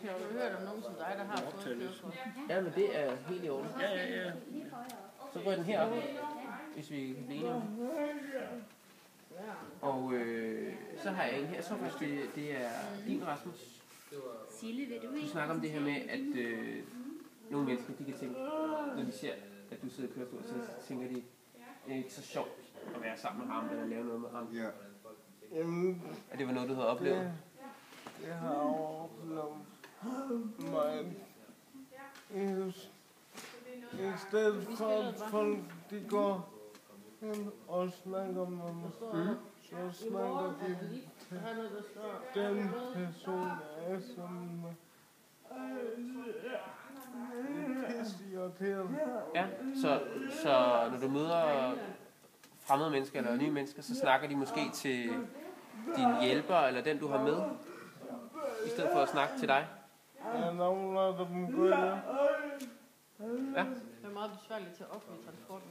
Jeg kan jo høre om nogen som dig, der har fået kørekort. Ja, men det er helt i orden. Ja. Så går den herop, hvis vi kan blive enige. Og så har jeg en her, så faktisk det er din, Rasmus. Sille, vil du Du ikke? snakker om det her med, at nogle mennesker, de kan tænke, når de ser, at du sidder i kørestol, så tænker de, det er ikke så sjovt at være sammen med ham, eller lave noget med ham. Ja. Jamen, Og det var noget, du havde oplevet. jeg har oplevet mig. I stedet for at folk de går hen og snakker med mig, så snakker de til den person, jeg er sammen med. Det er pisseirriterende. Ja, så når du møder fremmede mennesker eller nye mennesker, så snakker de måske til din hjælper eller den, du har med, i stedet for at snakke til dig. Jeg lader dem gå. Ja. Det er meget besværligt til offentlig transport.